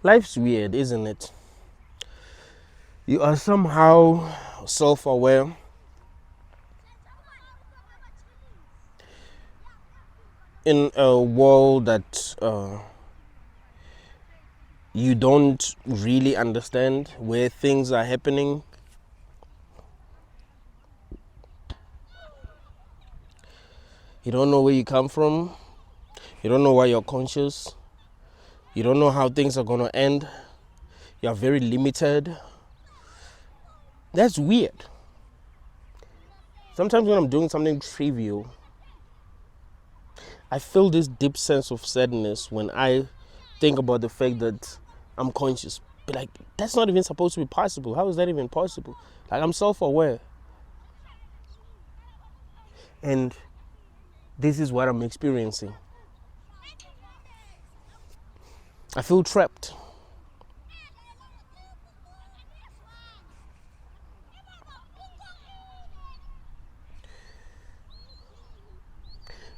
Life's weird, isn't it? You are somehow self-aware. In a world that you don't really understand where things are happening. You don't know where you come from. You don't know why you're conscious. You don't know how things are going to end. You are very limited. That's weird. Sometimes when I'm doing something trivial, I feel this deep sense of sadness when I think about the fact that I'm conscious. But like, that's not even supposed to be possible. How is that even possible? Like, I'm self-aware. And this is what I'm experiencing. I feel trapped.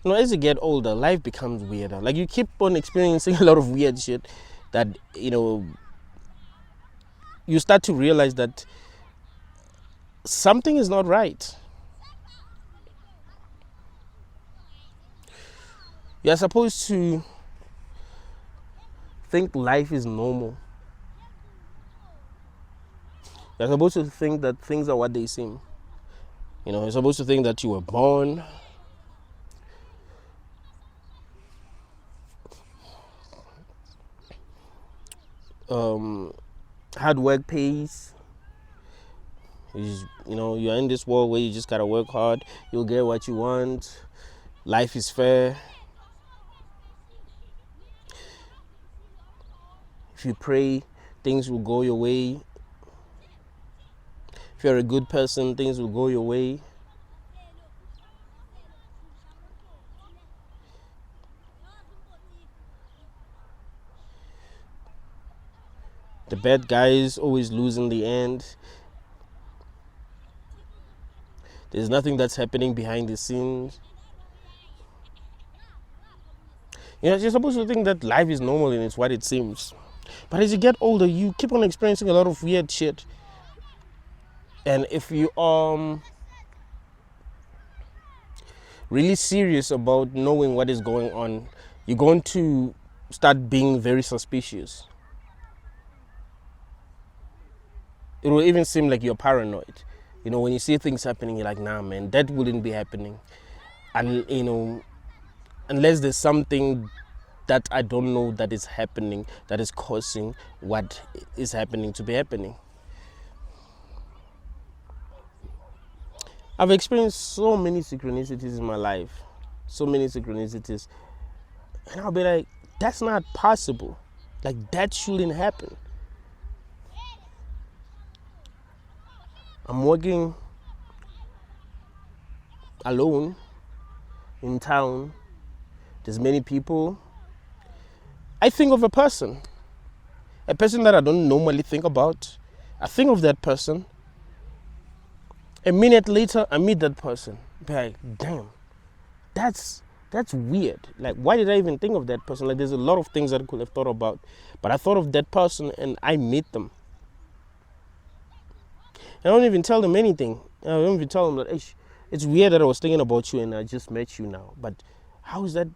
You know, as you get older, life becomes weirder. Like, you keep on experiencing a lot of weird shit that, you know, you start to realize that something is not right. You're supposed to think life is normal. You're supposed to think that things are what they seem. You know, you're supposed to think that you were born. Hard work pays. You know, you're in this world where you just gotta work hard. You'll get what you want. Life is fair. If you pray, things will go your way. If you're a good person, things will go your way. The bad guys always lose in the end. There's nothing that's happening behind the scenes. You know, you're supposed to think that life is normal and it's what it seems. But as you get older, you keep on experiencing a lot of weird shit. And if you are really serious about knowing what is going on, you're going to start being very suspicious. It will even seem like you're paranoid. You know, when you see things happening, you're like, nah, man, that wouldn't be happening. And, you know, unless there's something that I don't know that is happening, that is causing what is happening to be happening. I've experienced so many synchronicities in my life. So many synchronicities. And I'll be like, that's not possible. Like, that shouldn't happen. I'm walking alone in town. There's many people. I think of a person that I don't normally think about. I think of that person. A minute later, I meet that person. Be like, damn, that's weird. Like, why did I even think of that person? Like, there's a lot of things that I could have thought about, but I thought of that person and I meet them. I don't even tell them anything. I don't even tell them that, hey, it's weird that I was thinking about you and I just met you now. But how is that?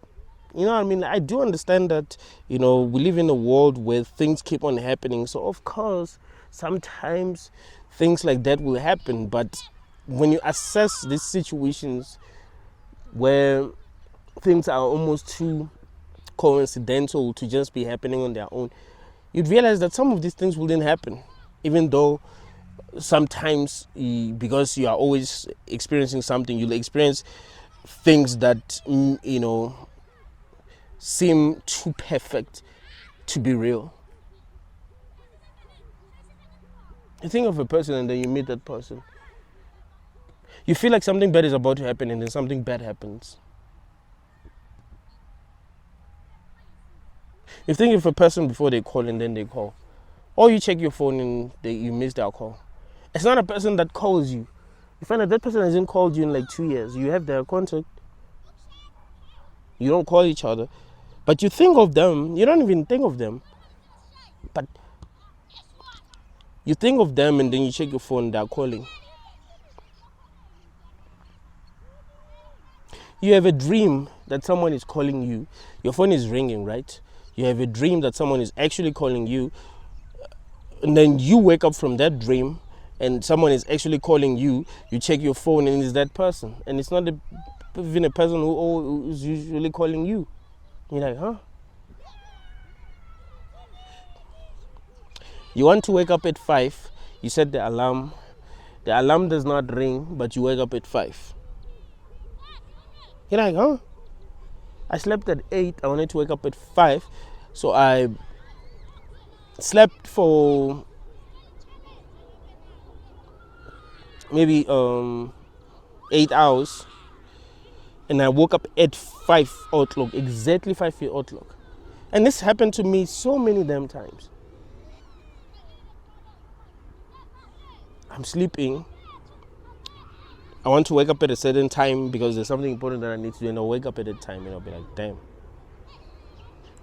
You know what I mean? I do understand that, you know, we live in a world where things keep on happening. So, of course, sometimes things like that will happen. But when you assess these situations where things are almost too coincidental to just be happening on their own, you'd realize that some of these things wouldn't happen, even though sometimes, because you are always experiencing something, you'll experience things that, you know, seem too perfect to be real. You think of a person and then you meet that person. You feel like something bad is about to happen and then something bad happens. You think of a person before they call and then they call. Or you check your phone and you miss their call. It's not a person that calls you. You find that person hasn't called you in like 2 years. You have their contact. You don't call each other. But you think of them. You don't even think of them. But you think of them and then you check your phone, they're calling. You have a dream that someone is calling you. Your phone is ringing, right? You have a dream that someone is actually calling you. And then you wake up from that dream and someone is actually calling you. You check your phone and it's that person. And it's not even a person who's usually calling you. You're like, huh? You want to wake up at 5. You set the alarm. The alarm does not ring, but you wake up at 5. You're like, huh? I slept at 8. I wanted to wake up at 5. So I slept for maybe 8 hours. And I woke up at 5 o'clock, exactly 5 o'clock. And this happened to me so many damn times. I'm sleeping. I want to wake up at a certain time because there's something important that I need to do, and I'll wake up at that time and I'll be like, damn,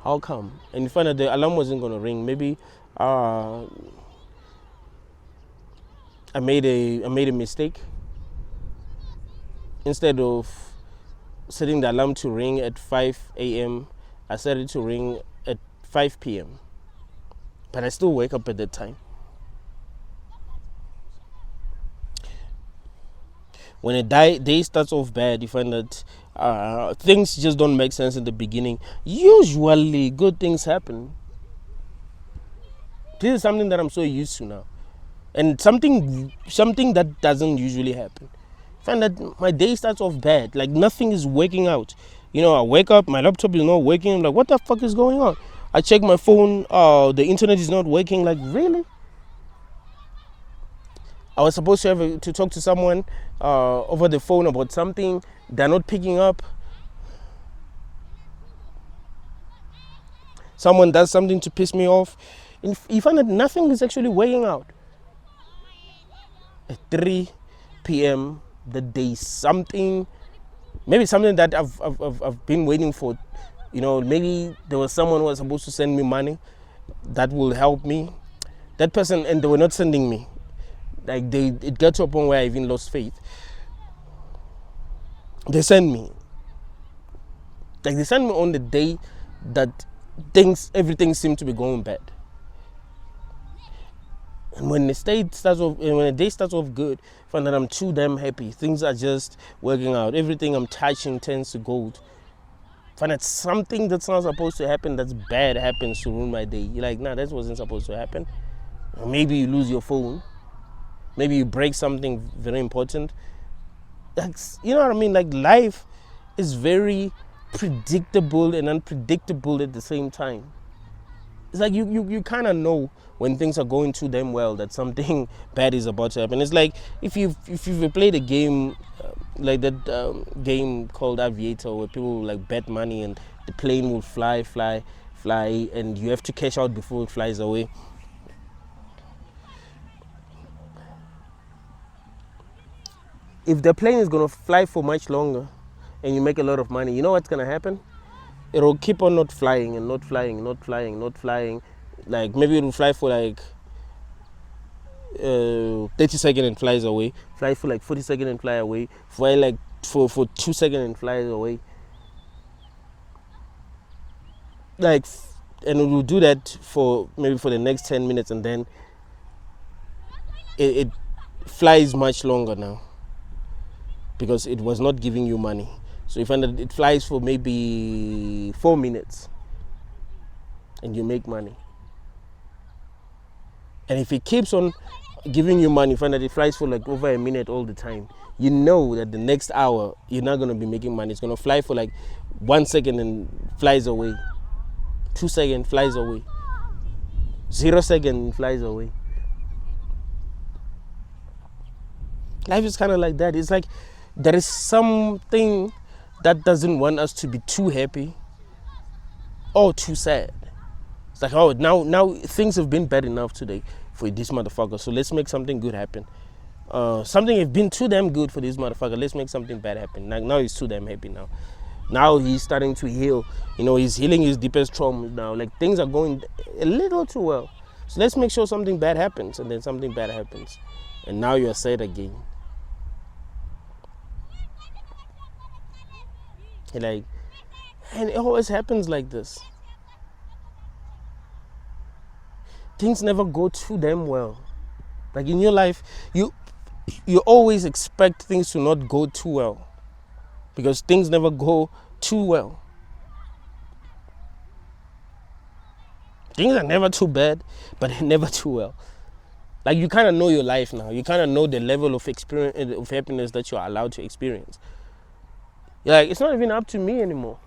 how come? And you find that the alarm wasn't going to ring. Maybe I made a mistake. Instead of setting the alarm to ring at 5 a.m., I set it to ring at 5 p.m. But I still wake up at that time. When a day starts off bad, you find that things just don't make sense in the beginning. Usually, good things happen. This is something that I'm so used to now. And something that doesn't usually happen. I find that my day starts off bad. Like nothing is working out. You know, I wake up, my laptop is not working. I'm like, what the fuck is going on? I check my phone, the internet is not working. Like, really? I was supposed to talk to someone over the phone about something. They're not picking up. Someone does something to piss me off. And you find that nothing is actually working out. At 3 p.m. the day, maybe something that I've been waiting for. You know, maybe there was someone who was supposed to send me money that will help me. That person, and they were not sending me. Like it got to a point where I even lost faith. They send me. Like they send me on the day that everything seemed to be going bad. And when the day starts off good, I find that I'm too damn happy. Things are just working out. Everything I'm touching turns to gold. I find that something that's not supposed to happen, that's bad, happens to ruin my day. You're like, nah, that wasn't supposed to happen. Or maybe you lose your phone. Maybe you break something very important. Like, you know what I mean? Like life is very predictable and unpredictable at the same time. It's like you kind of know when things are going too damn well that something bad is about to happen. It's like if you've played a game like that game called Aviator, where people like bet money and the plane will fly, and you have to cash out before it flies away. If the plane is going to fly for much longer and you make a lot of money, you know what's going to happen? It'll keep on not flying and not flying and not flying and not flying. Like maybe it'll fly for like 30 seconds and flies away. Fly for like 40 seconds and fly away. Fly like for 2 seconds and flies away. Like, and it will do that for maybe for the next 10 minutes, and then it flies much longer now because it was not giving you money. So you find that it flies for maybe 4 minutes and you make money. And if it keeps on giving you money, you find that it flies for like over a minute all the time. You know that the next hour you're not going to be making money. It's going to fly for like 1 second and flies away. 2 seconds, flies away. 0 second, flies away. Life is kind of like that. It's like there is something that doesn't want us to be too happy or too sad. It's like, oh, now things have been bad enough today for this motherfucker, so let's make something good happen. Something has been too damn good for this motherfucker, let's make something bad happen. Now he's too damn happy now. Now he's starting to heal. You know, he's healing his deepest trauma now. Like things are going a little too well. So let's make sure something bad happens, and then something bad happens, and now you're sad again. Like, and it always happens like this. Things never go too damn well. Like in your life, you always expect things to not go too well, because things never go too well. Things are never too bad, but never too well. Like, you kind of know your life now. You kind of know the level of experience, of happiness that you're allowed to experience. You're like, it's not even up to me anymore.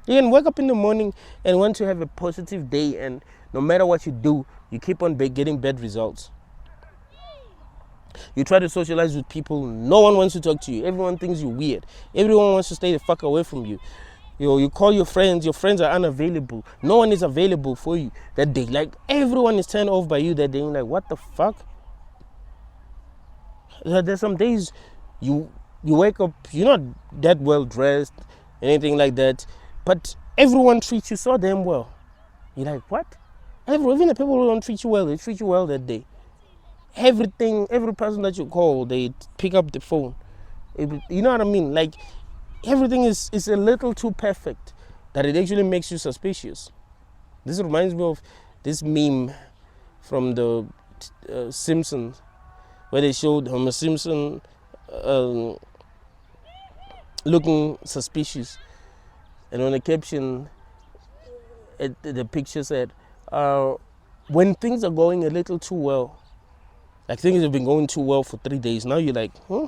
You can wake up in the morning and want to have a positive day, and no matter what you do, you keep on getting bad results. You try to socialize with people, no one wants to talk to you. Everyone thinks you're weird. Everyone wants to stay the fuck away from you. You call your friends are unavailable. No one is available for you that day. Like, everyone is turned off by you that day. You're like, what the fuck? There's some days you wake up, you're not that well dressed, anything like that, but everyone treats you so damn well. You're like, what? Even the people who don't treat you well, they treat you well that day. Every person that you call, they pick up the phone. You know what I mean? Like, everything is a little too perfect that it actually makes you suspicious. This reminds me of this meme from the Simpsons, where they showed Homer Simpson looking suspicious, and on the caption, the picture said, when things are going a little too well, like things have been going too well for 3 days, now you're like, huh?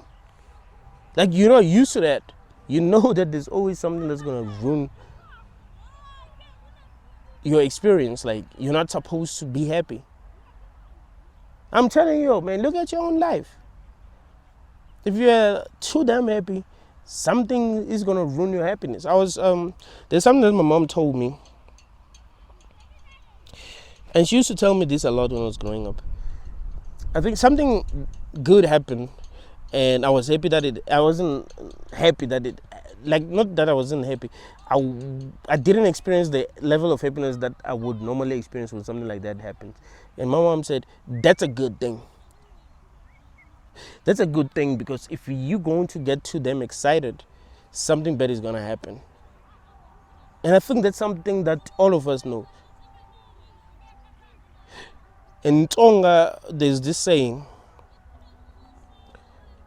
Like, you're not used to that. You know that there's always something that's going to ruin your experience. Like, you're not supposed to be happy. I'm telling you, man, look at your own life. If you're too damn happy, something is going to ruin your happiness. There's something that my mom told me, and she used to tell me this a lot when I was growing up. I think something good happened, and I was happy that I wasn't happy that not that I wasn't happy. I didn't experience the level of happiness that I would normally experience when something like that happens. And my mom said, that's a good thing. That's a good thing, because if you're going to get too damn excited, something bad is going to happen. And I think that's something that all of us know. In Tonga, there's this saying,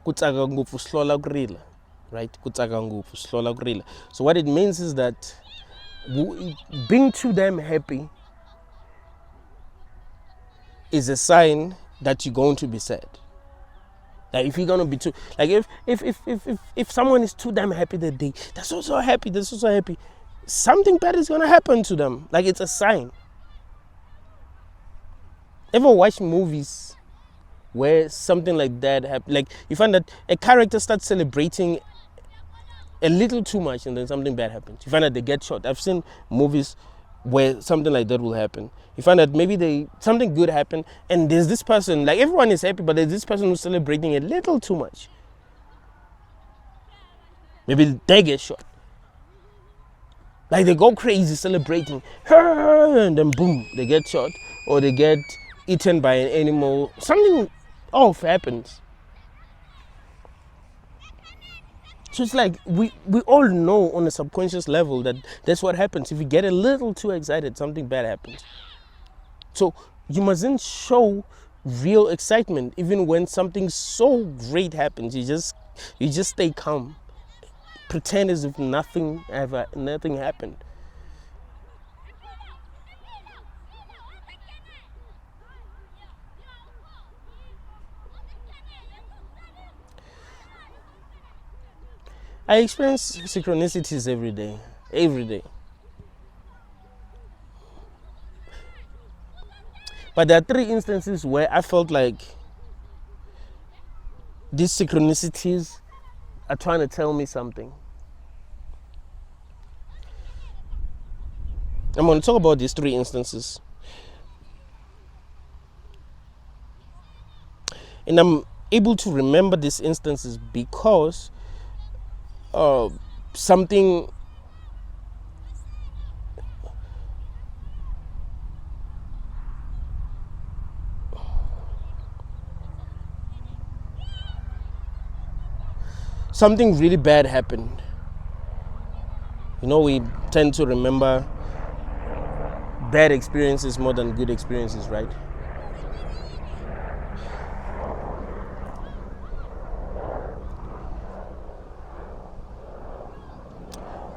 "Kutsaga ngufu slola kurila," right? Kutsaga ngufu slola kurila. So what it means is that being too damn happy is a sign that you're going to be sad. Like, if you're gonna be too, like, if someone is too damn happy that day, they're so happy, something bad is gonna happen to them. Like, it's a sign. Ever watch movies where something like that happens? Like, you find that a character starts celebrating a little too much, and then something bad happens. You find that they get shot. I've seen movies where something like that will happen. You find that maybe something good happened, and there's this person, like, everyone is happy, but there's this person who's celebrating a little too much. Maybe they get shot. Like, they go crazy celebrating, and then boom, they get shot, or they get eaten by an animal. Something off happens. So it's like, we all know on a subconscious level that that's what happens. If you get a little too excited, something bad happens. So you mustn't show real excitement even when something so great happens. You just stay calm. Pretend as if nothing happened. I experience synchronicities every day. But there are 3 instances where I felt like these synchronicities are trying to tell me something. I'm going to talk about these 3 instances. And I'm able to remember these instances because something really bad happened. You know, we tend to remember bad experiences more than good experiences, right?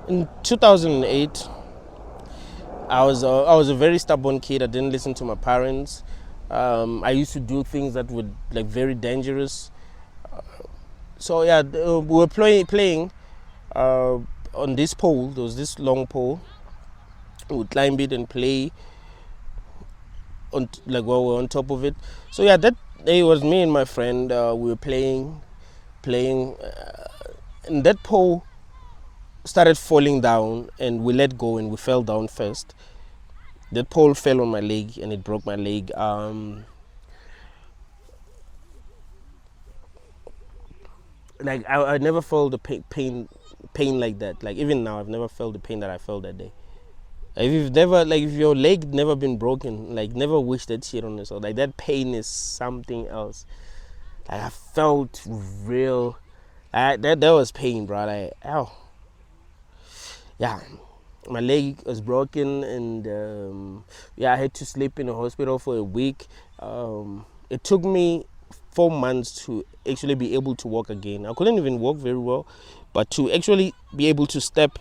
In 2008, I was a very stubborn kid. I didn't listen to my parents. I used to do things that were like very dangerous. So yeah, we were playing on this pole. There was this long pole. We would climb it and play on while we were on top of it. So yeah, that day was me and my friend. We were playing, and that pole started falling down, and we let go and we fell down first. That pole fell on my leg and it broke my leg. Like I never felt the pain like that. Like even now, I've never felt the pain that I felt that day. If your leg never been broken, like never wish that shit on yourself. Like that pain is something else. Like I felt real. That was pain, bro. Like ow. Yeah, my leg was broken, and I had to sleep in the hospital for a week. It took me 4 months to actually be able to walk again. I couldn't even walk very well, but to actually be able to step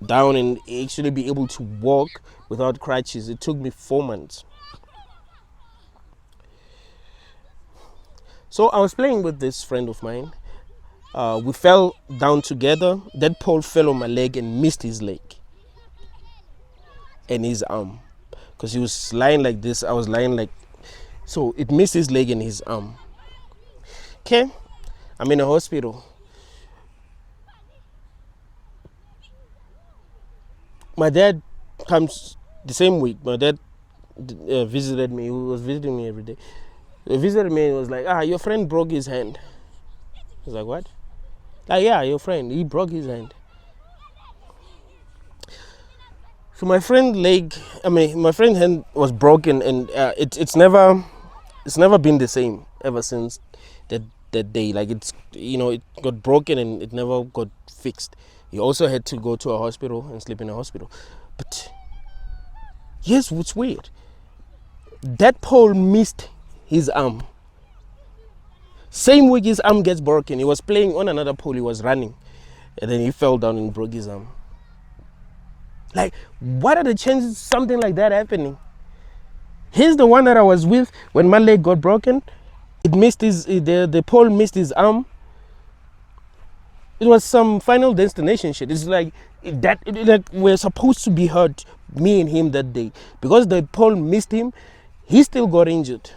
down and actually be able to walk without crutches, it took me 4 months. So I was playing with this friend of mine. We fell down together. That pole fell on my leg and missed his leg and his arm, because he was lying like this. I was lying like so. It missed his leg and his arm. Okay, I'm in a hospital. My dad comes the same week. My dad visited me. He was visiting me every day. He visited me and was like, your friend broke his hand. I was like, what? Yeah, your friend, he broke his hand. So my friend's hand was broken, and it's never been the same ever since that day. Like it got broken and it never got fixed. He also had to go to a hospital and sleep in a hospital. But here's what's weird. That pole missed his arm. Same week his arm gets broken. He was playing on another pole, he was running, and then he fell down and broke his arm. Like, what are the chances of something like that happening? Here's the one that I was with when my leg got broken. It missed the pole missed his arm. It was some Final Destination shit. It's like we're supposed to be hurt, me and him, that day. Because the pole missed him, he still got injured.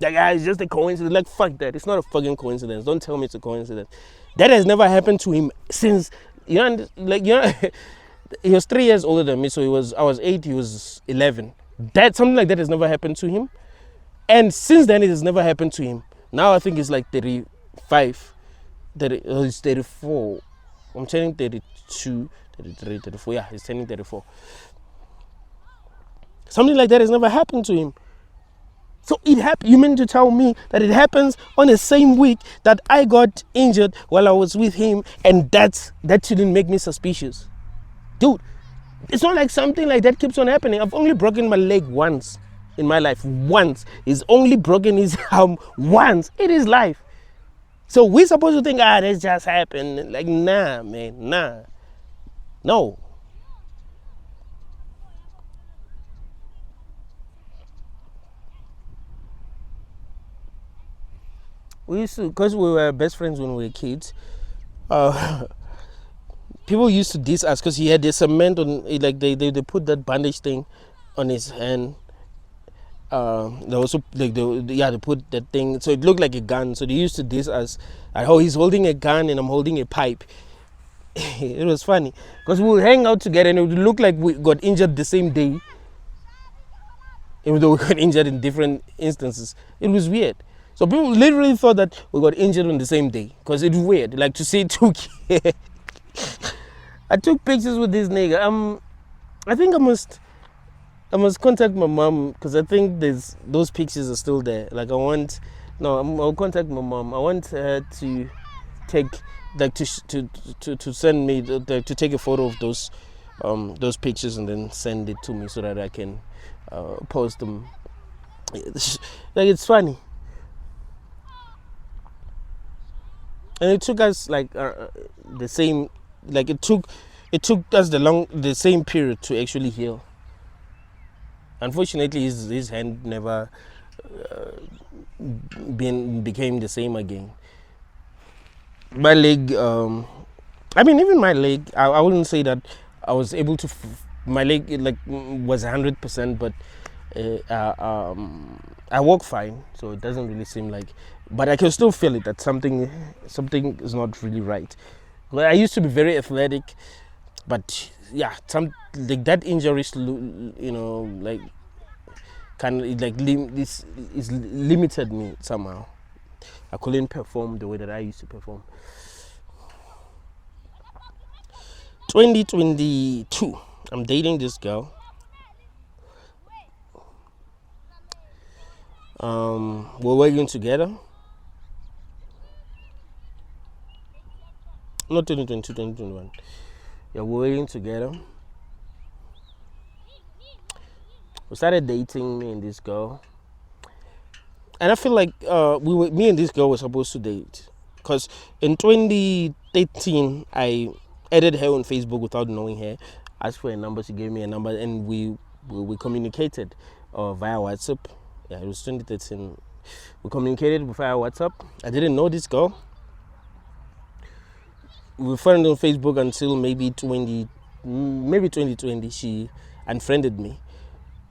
Like, it's just a coincidence. Like, fuck that. It's not a fucking coincidence. Don't tell me it's a coincidence. That has never happened to him since, he was 3 years older than me. So I was 8, he was 11. Something like that has never happened to him. And since then, it has never happened to him. Now I think he's like 35. He's 34. I'm turning 32, 33, 34. Yeah, he's turning 34. Something like that has never happened to him. So it happened. You mean to tell me that it happens on the same week that I got injured while I was with him, and that shouldn't make me suspicious? Dude, it's not like something like that keeps on happening. I've only broken my leg once in my life. Once. He's only broken his arm once in his life. So we're supposed to think, this just happened. Like, nah, man, nah. No. We used to, because we were best friends when we were kids, people used to diss us because he had the cement on, like they put that bandage thing on his hand. They also they put that thing, so it looked like a gun. So they used to diss us. He's holding a gun and I'm holding a pipe. It was funny because we would hang out together and it would look like we got injured the same day, even though we got injured in different instances. It was weird. So people literally thought that we got injured on the same day because it's weird. Like to see two kids. I took pictures with this nigga. I think I must contact my mom because I think those pictures are still there. Like I want No, I'll contact my mom. I want her to take, like, to send me to take a photo of those pictures and then send it to me so that I can post them. Like, it's funny, and it took us like the same, like it took us the same period to actually heal. Unfortunately, his hand never became the same again. My leg, I mean, even my leg, I wouldn't say that I was able to. My leg like was 100%, but I walk fine, so it doesn't really seem like. But I can still feel it that something is not really right. Well, I used to be very athletic, but yeah, some like that injury, like kind of like this is limited me somehow. I couldn't perform the way that I used to perform. 2022, I'm dating this girl. We're working together. Not 2022, 2021. Yeah, we're working together. We started dating, me and this girl. And I feel like me and this girl were supposed to date. Because in 2013, I added her on Facebook without knowing her. Asked for a number, she gave me a number, and we communicated via WhatsApp. Yeah, it was 2013. We communicated via WhatsApp. I didn't know this girl. We were friends on Facebook until maybe 2020. She unfriended me.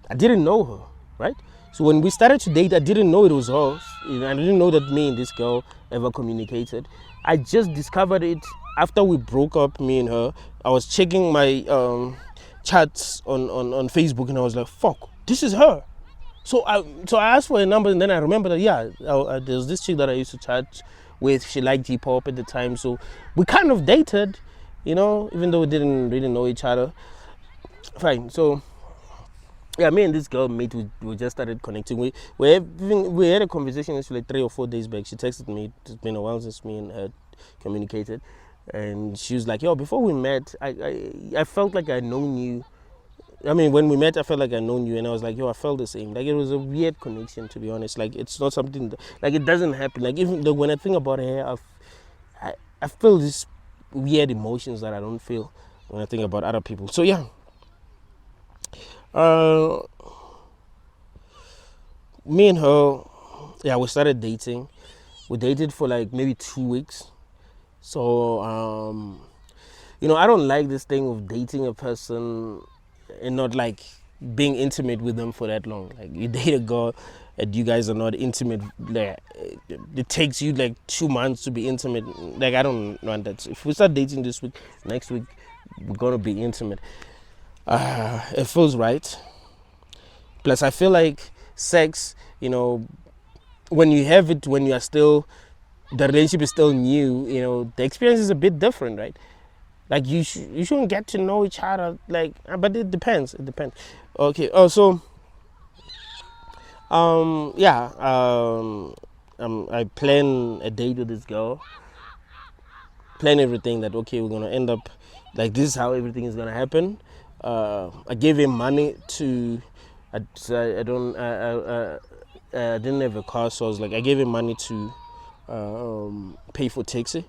I didn't know her, right? So when we started to date, I didn't know it was her. I didn't know that me and this girl ever communicated. I just discovered it after we broke up, me and her. I was checking my chats on Facebook, and I was like, fuck, this is her. So I asked for a number, and then I remember that, there's this chick that I used to chat with. She liked hip hop at the time, so we kind of dated, even though we didn't really know each other. Fine, so yeah, me and this girl we just started connecting. We had a conversation actually like 3 or 4 days back. She texted me. It's been a while since me and her communicated, and she was like, "Yo, before we met, I felt like I'd known you. I mean, when we met, I felt like I'd known you," and I was like, "Yo, I felt the same. Like, it was a weird connection, to be honest. Like, it's not something like it doesn't happen. Like, even though when I think about her, I feel these weird emotions that I don't feel when I think about other people. So yeah." Me and her, yeah, we started dating. We dated for like maybe 2 weeks. So, I don't like this thing of dating a person and not like being intimate with them for that long. Like, you date a girl and you guys are not intimate. Like, it takes you like 2 months to be intimate. Like, I don't want that. So if we start dating this week, next week we're gonna be intimate. It feels right. Plus, I feel like sex, when you have it, when you are still, the relationship is still new, the experience is a bit different, right? Like, you shouldn't get to know each other, like, but it depends. Okay. So, I plan a date with this girl. Plan everything that, okay, we're gonna end up like this is how everything is gonna happen. I gave him money to. I didn't have a car, so I was like, I gave him money to pay for taxi.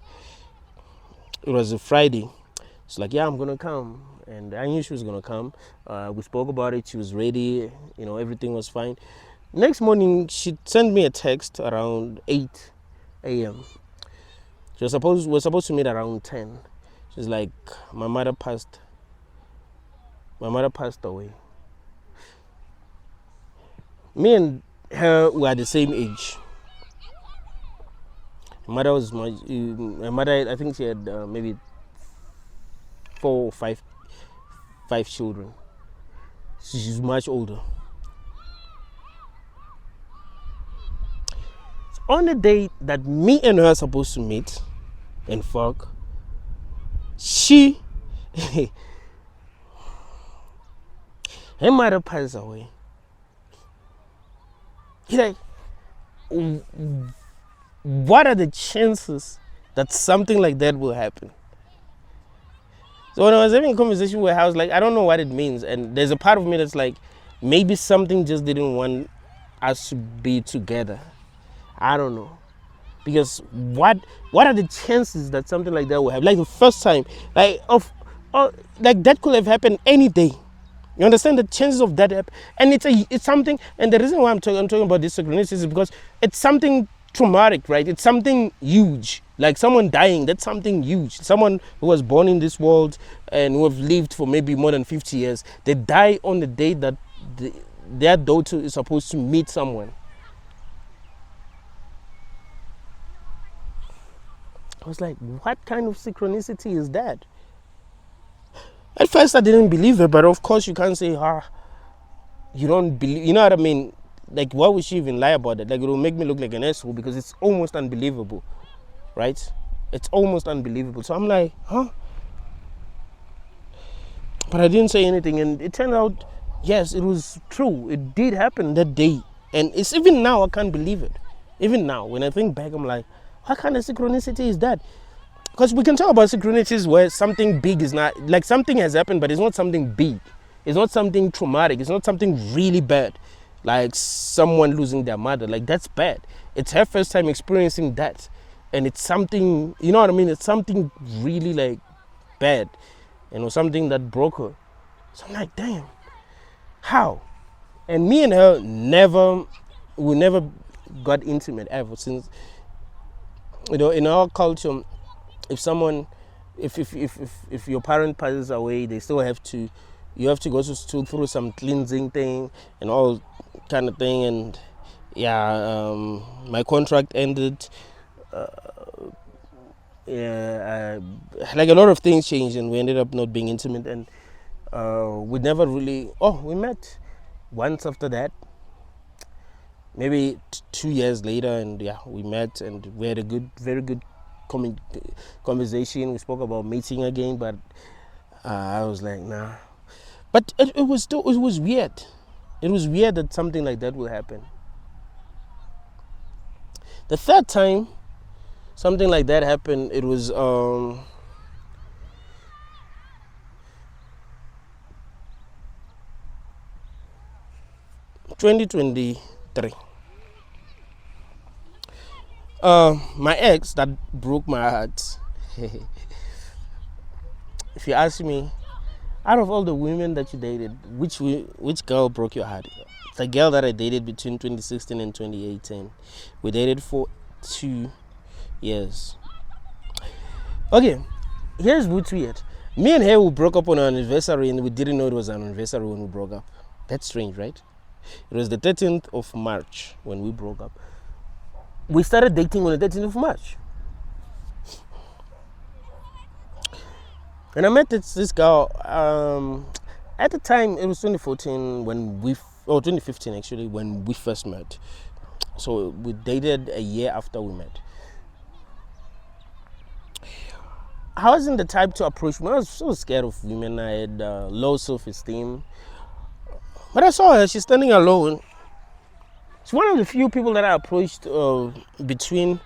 It was a Friday. She's like, yeah, I'm gonna come, and I knew she was gonna come. We spoke about it. She was ready. Everything was fine. Next morning, she sent me a text around 8 a.m. We're supposed to meet around 10. She's like, my mother passed away. Me and her were the same age. My mother, I think she had maybe 4 or 5 children. She's much older. On the day that me and her are supposed to meet and fuck, she her mother passed away. He like, what are the chances that something like that will happen? So when I was having a conversation with her, I was like, I don't know what it means. And there's a part of me that's like, maybe something just didn't want us to be together. I don't know. Because what are the chances that something like that will happen? Like the first time, like like that could have happened any day. You understand the chances of that happen? And it's something, and the reason why I'm talking about this synchronicity is because it's something traumatic, right? It's something huge. Like someone dying, that's something huge. Someone who was born in this world and who have lived for maybe more than 50 years, they die on the day that their daughter is supposed to meet someone. I was like, what kind of synchronicity is that? At first I didn't believe it, but of course you can't say, you don't believe, you know what I mean? Like, why would she even lie about it? Like, it will make me look like an asshole because it's almost unbelievable, right? It's almost unbelievable. So I'm like, But I didn't say anything, and it turned out, yes, it was true. It did happen that day. And it's even now, I can't believe it. Even now, when I think back, I'm like, what kind of synchronicity is that? Because we can talk about synchronicities where something big is not, like something has happened, but it's not something big. It's not something traumatic. It's not something really bad. Like someone losing their mother. Like, that's bad. It's her first time experiencing that. And it's something, you know what I mean? It's something really like bad. You know, something that broke her. So I'm like, damn, how? And me and her we never got intimate ever since. You know, in our culture, if your parent passes away, they still have to, you have to go through some cleansing thing and all kind of thing. And yeah, my contract ended. Like a lot of things changed, and we ended up not being intimate. And we never really. We met once after that. Maybe 2 years later, and yeah, we met and we had a very good conversation. We spoke about meeting again, but I was like, nah. But it was weird. It was weird that something like that would happen. The third time something like that happened, it was 2023. My ex that broke my heart. If you ask me, out of all the women that you dated, which girl broke your heart? The girl that I dated between 2016 and 2018. We dated for 2 years. Okay, here's what's weird. Me and her, we broke up on our anniversary, and we didn't know it was an anniversary when we broke up. That's strange, right? It was the 13th of March when we broke up. We started dating on the 13th of March. And I met this girl, at the time it was 2014 2015 actually, when we first met. So we dated a year after we met. I wasn't the type to approach women. I was so scared of women. I had low self-esteem. But I saw her, she's standing alone. She's one of the few people that I approached between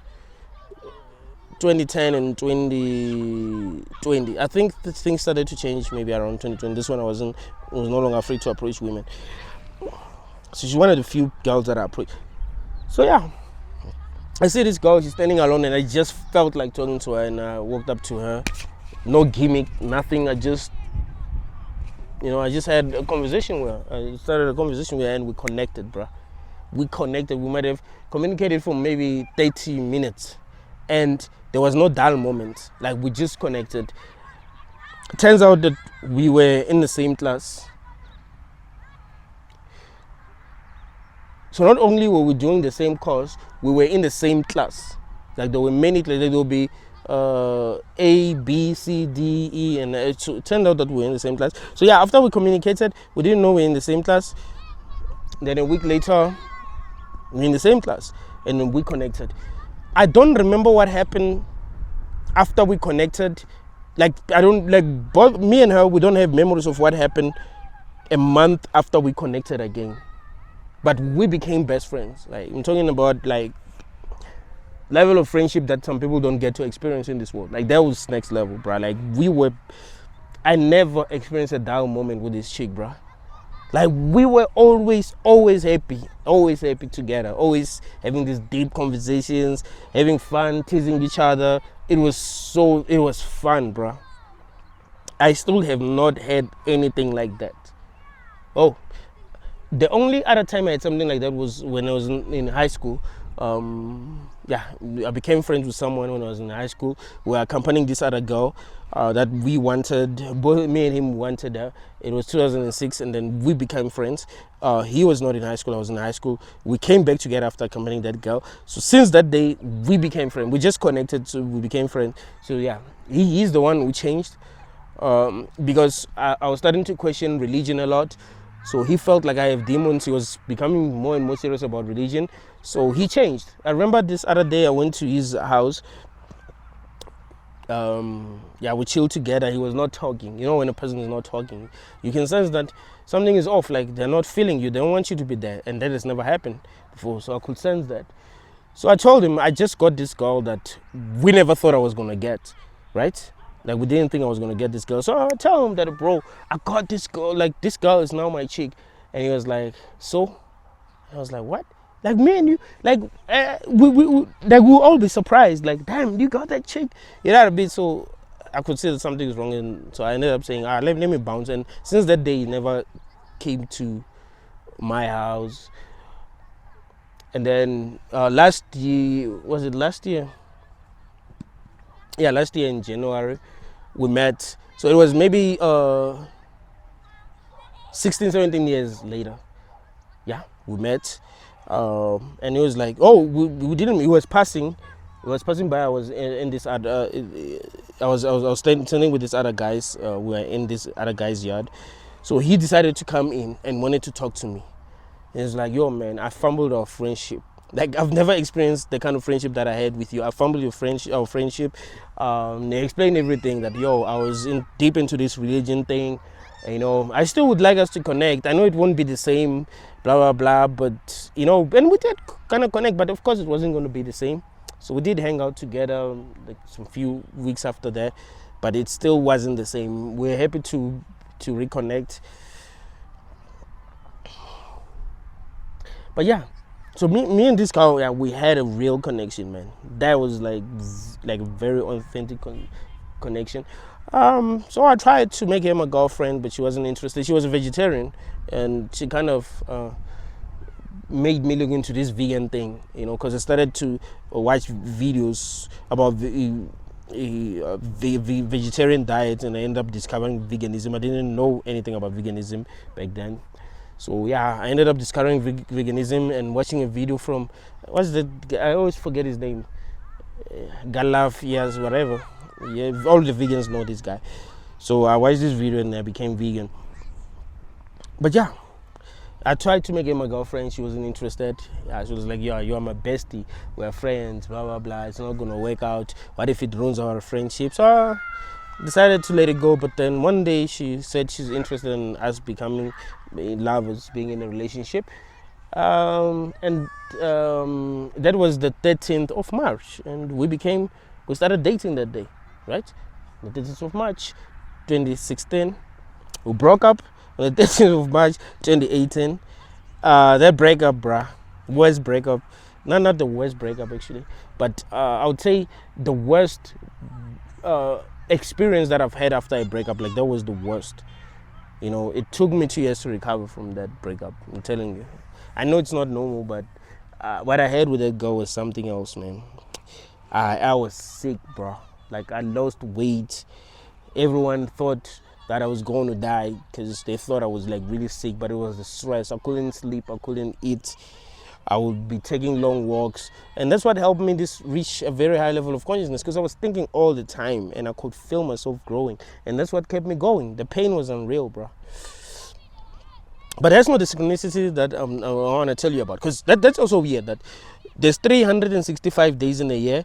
2010 and 2020. I think things started to change maybe around 2020. This one I was no longer afraid to approach women. So she's one of the few girls that I approached. So yeah, I see this girl, she's standing alone, and I just felt like talking to her, and I walked up to her. No gimmick, nothing. I just had a conversation with her. I started a conversation with her, and we connected, bruh. We connected. We might have communicated for maybe 30 minutes, and there was no dull moment. Like, we just connected. It turns out that we were in the same class. So not only were we doing the same course, we were in the same class. Like, there were many classes. There will be A, B, C, D, E, and so it turned out that we were in the same class. So yeah, after we communicated, we didn't know we were in the same class. Then a week later, we were in the same class, and then we connected. I don't remember what happened after we connected. Both me and her, we don't have memories of what happened a month after we connected again. but we became best friends. Like, I'm talking about like level of friendship that some people don't get to experience in this world. Like, that was next level, bro. Like, I never experienced a down moment with this chick, bro. Like, we were always happy together, always having these deep conversations, having fun, teasing each other. It was fun, bro. I still have not had anything like that. Oh, the only other time I had something like that was when I was in high school. I became friends with someone when I was in high school. We were accompanying this other girl that we wanted, both me and him wanted her. It was 2006, and then we became friends. He was not in high school, I was in high school. We came back together after accompanying that girl. So since that day, we became friends. We just connected, so we became friends. So yeah, he's the one who changed, because I was starting to question religion a lot. So he felt like I have demons. He was becoming more and more serious about religion. So he changed. I remember this other day I went to his house. We chilled together. He was not talking. You know, when a person is not talking, you can sense that something is off. Like, they're not feeling you. They don't want you to be there. And that has never happened before. So I could sense that. So I told him I just got this girl that we never thought I was going to get. Right? Like, we didn't think I was going to get this girl. So I tell him that, bro, I got this girl. Like, this girl is now my chick. And he was like, so? I was like, what? Like, me and you, like, we'll all be surprised. Like, damn, you got that chick. You know what I mean? So I could see that something is wrong. And so I ended up saying, let me bounce. And since that day, he never came to my house. And then last year? Yeah, last year in January, we met. So it was maybe 16, 17 years later. Yeah, we met. And it was like, we didn't. He was passing by. I was in this other. I was standing with these other guys. We were in this other guy's yard. So he decided to come in and wanted to talk to me. And it's like, yo, man, I fumbled our friendship. Like, I've never experienced the kind of friendship that I had with you. I fumbled our friendship. They explained everything that, I was deep into this religion thing. You know, I still would like us to connect. I know it won't be the same, blah, blah, blah. But, and we did kind of connect. But, of course, it wasn't going to be the same. So we did hang out together like some few weeks after that. But it still wasn't the same. We're happy to reconnect. But, yeah. So me and this girl, we had a real connection, man. That was like a very authentic connection. So I tried to make him a girlfriend, but she wasn't interested. She was a vegetarian, and she kind of made me look into this vegan thing, because I started to watch videos about the vegetarian diet, and I ended up discovering veganism. I didn't know anything about veganism back then. So yeah, I ended up discovering veganism and watching a video from, I always forget his name, Galaf, yes, whatever. Yeah, all the vegans know this guy. So I watched this video and I became vegan. But yeah, I tried to make her my girlfriend. She wasn't interested. Yeah, she was like, you are my bestie. We're friends, blah, blah, blah. It's not going to work out. What if it ruins our friendship? So I decided to let it go. But then one day she said she's interested in us becoming lovers, being in a relationship. And that was the 13th of March. And we started dating that day, right? The 13th of March, 2016. We broke up on the 13th of March, 2018. That breakup, bruh, worst breakup. Not the worst breakup, actually. But I would say the worst experience that I've had after a breakup. Like, that was the worst. It took me 2 years to recover from that breakup. I'm telling you. I know it's not normal, but what I had with that girl was something else, man. I was sick, bro. Like, I lost weight. Everyone thought that I was going to die because they thought I was like really sick, but it was the stress. I couldn't sleep. I couldn't eat. I would be taking long walks, and that's what helped me reach a very high level of consciousness, because I was thinking all the time and I could feel myself growing, and that's what kept me going. The pain was unreal, bro. But that's not the synchronicity that I want to tell you about, because that's also weird that there's 365 days in a year.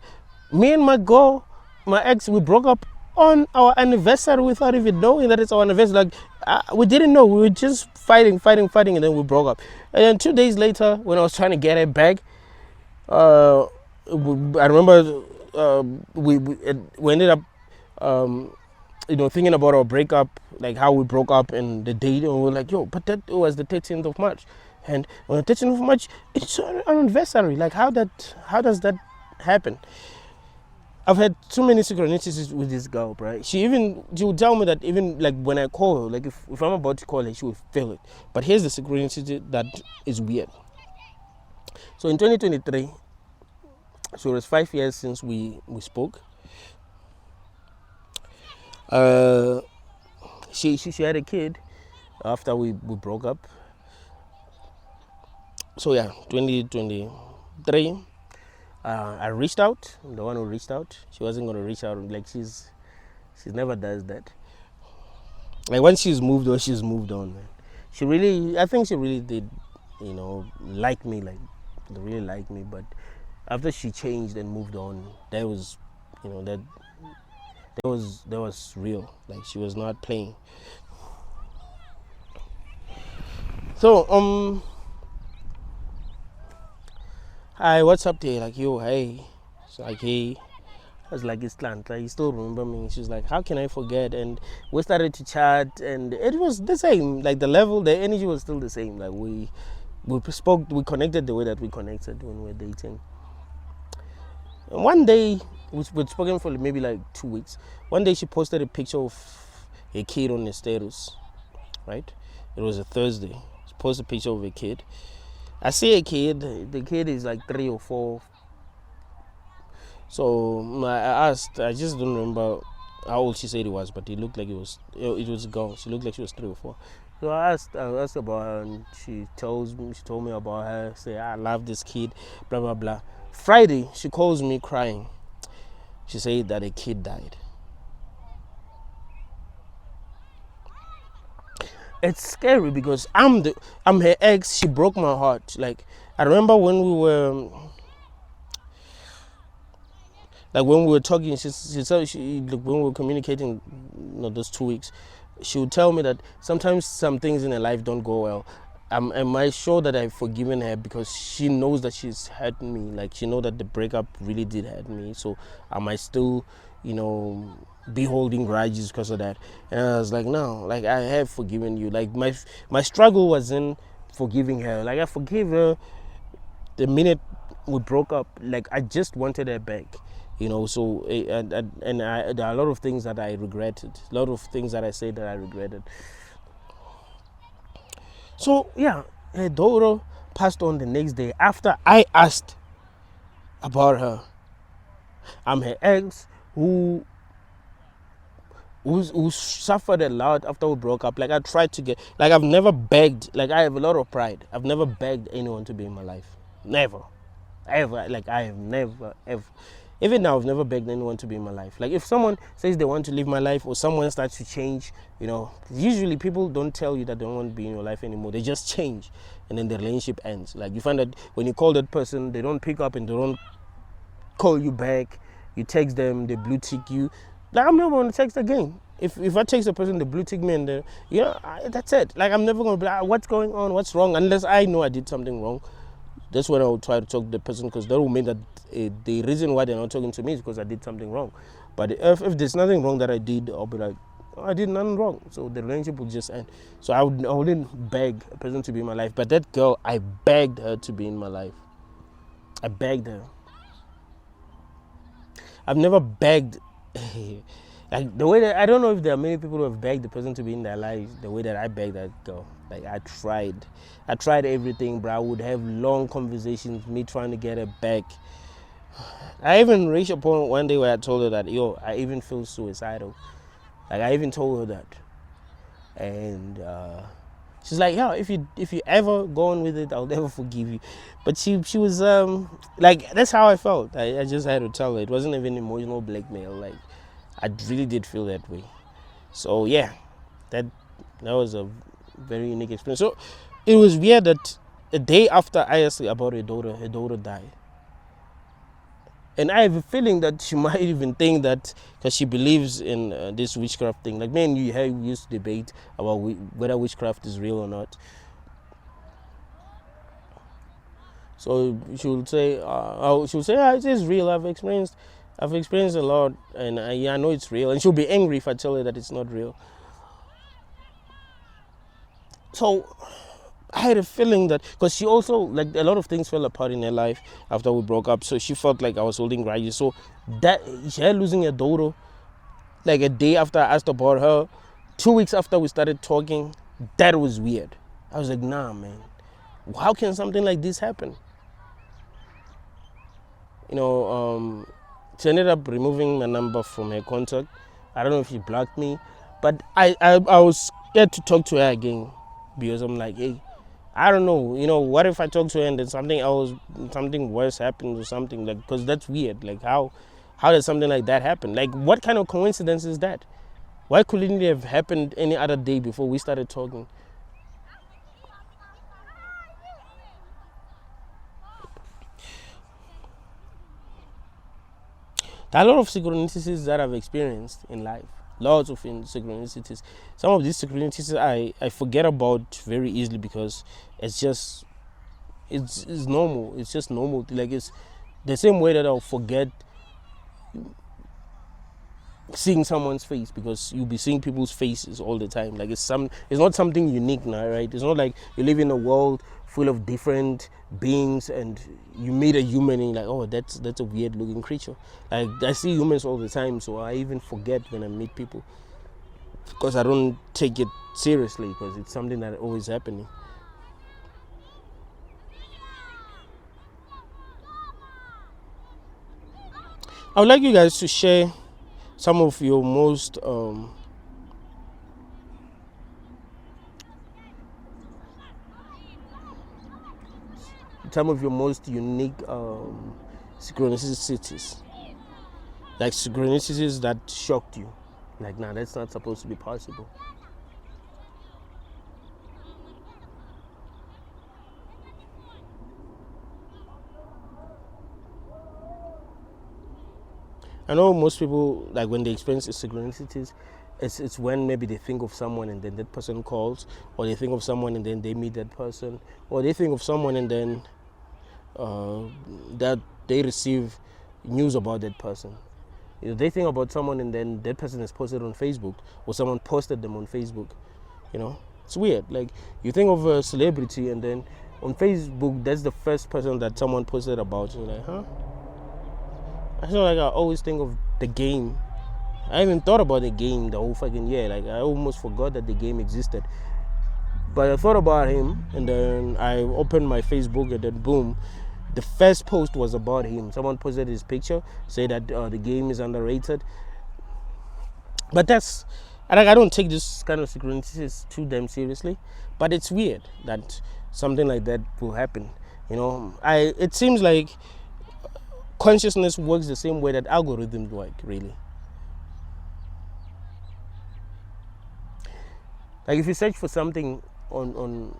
Me and my girl, my ex, we broke up on our anniversary without even knowing that it's our anniversary. Like we didn't know. We were just fighting, and then we broke up. And then 2 days later, when I was trying to get her back, I remember we ended up thinking about our breakup, like how we broke up and the date, and we were like, yo, but that was the 13th of March, and on the 13th of March it's an anniversary. Like how does that happen? I've had too many synchronicities with this girl, right? She would tell me that even like when I call her, like if I'm about to call her, she will feel it. But here's the synchronicity that is weird. So in 2023, so it was 5 years since we spoke. She had a kid after we broke up. So yeah, 2023. I reached out. I'm the one who reached out. She wasn't gonna reach out. Like she never does that. Like once she's moved on, she's moved on. Man. I think she really did, like me. Like they really like me. But after she changed and moved on, that was real. Like she was not playing. So hi, what's up there? Like, yo, hey. It's like, hey. I was like, it's Clant. Like, you still remember me? She's like, how can I forget? And we started to chat, and it was the same. Like, the energy was still the same. Like, we spoke, we connected the way that we connected when we were dating. And one day, we'd spoken for maybe like 2 weeks. One day, she posted a picture of a kid on the status, right? It was a Thursday. She posted a picture of a kid. I see a kid. The kid is like 3 or 4. So I asked. I just don't remember how old she said it was, but it looked like it was a girl. She looked like she was 3 or 4. So I asked about her, and she told me about her. Say, I love this kid, blah blah blah. Friday, she calls me crying. She said that a kid died. It's scary because I'm her ex. She broke my heart. Like I remember when we were talking. She said when we were communicating, those 2 weeks, she would tell me that sometimes some things in her life don't go well. Am I sure that I've forgiven her because she knows that she's hurt me? Like she knows that the breakup really did hurt me. So am I still, be holding grudges because of that? And I was like, no, like I have forgiven you. Like my struggle was in forgiving her. Like I forgave her the minute we broke up. Like I just wanted her back, so and there are a lot of things that I regretted, a lot of things that I said that I regretted. So yeah, her daughter passed on the next day after I asked about her. I'm her ex who suffered a lot after we broke up. Like I tried to get, like I've never begged, like I have a lot of pride. I've never begged anyone to be in my life. Never. Ever. Like I have never, ever. Even now, I've never begged anyone to be in my life. Like if someone says they want to live my life or someone starts to change, usually people don't tell you that they don't want to be in your life anymore. They just change and then the relationship ends. Like you find that when you call that person, they don't pick up and they don't call you back. You text them, they blue tick you. Like I'm never going to text again. If I text a person, they blue tick me and that's it. Like I'm never going to be like, what's going on, what's wrong? Unless I know I did something wrong. That's when I will try to talk to the person, because that will mean that the reason why they're not talking to me is because I did something wrong. But if there's nothing wrong that I did, I'll be like, I did nothing wrong. So the relationship will just end. So I wouldn't beg a person to be in my life. But that girl, I begged her to be in my life. I begged her. I've never begged. Like the way that, I don't know if there are many people who have begged the person to be in their life the way that I begged that girl. Like I tried everything, bro. I would have long conversations, me trying to get her back. I even reached a point one day where I told her that, I even feel suicidal. Like I even told her that. And she's like, if you ever go on with it, I'll never forgive you. But she was like, that's how I felt. I just had to tell her. It wasn't even emotional blackmail. Like I really did feel that way. So yeah, that was a very unique experience. So it was weird that a day after I asked about her daughter died. And I have a feeling that she might even think that because she believes in this witchcraft thing. Like me and you used to debate about whether witchcraft is real or not. So she would say, yeah, it is real. I've experienced a lot, and I know it's real. And she'll be angry if I tell her that it's not real. So I had a feeling that, because she also, like, a lot of things fell apart in her life after we broke up, so she felt like I was holding grudges. So that, her losing her daughter, like a day after I asked about her, 2 weeks after we started talking, that was weird. I was like, nah, man, how can something like this happen? She ended up removing my number from her contact. I don't know if she blocked me, but I was scared to talk to her again, because I'm like, hey, I don't know, what if I talk to her and then something worse happens or something, like, because that's weird. Like, how does something like that happen? Like, what kind of coincidence is that? Why couldn't it have happened any other day before we started talking? There are a lot of synchronicities that I've experienced in life. Lots of synchronicities. Some of these synchronicities I forget about very easily, because it's just, it's normal. It's just normal. Like, it's the same way that I'll forget seeing someone's face, because you'll be seeing people's faces all the time. Like, it's not something unique now, right? It's not like you live in a world full of different beings and you meet a human and you're like, oh, that's a weird looking creature. Like, I see humans all the time, so I even forget when I meet people, because I don't take it seriously, because it's something that always happening. I would like you guys to share some of your most unique synchronicities, like synchronicities that shocked you. Like, nah, that's not supposed to be possible. I know most people, like, when they experience synchronicities, it's when maybe they think of someone and then that person calls, or they think of someone and then they meet that person, or they think of someone and then that they receive news about that person. They think about someone and then that person is posted on Facebook, or someone posted them on Facebook. It's weird. Like, you think of a celebrity and then on Facebook, that's the first person that someone posted about. You're like, huh? I feel like I always think of the game. I even thought about the game the whole fucking year. Like, I almost forgot that the game existed. But I thought about him, and then I opened my Facebook, and then boom, the first post was about him. Someone posted his picture, say that the game is underrated. But I don't take this kind of synchronicities too damn seriously. But it's weird that something like that will happen. It seems like consciousness works the same way that algorithms work, really. Like, if you search for something on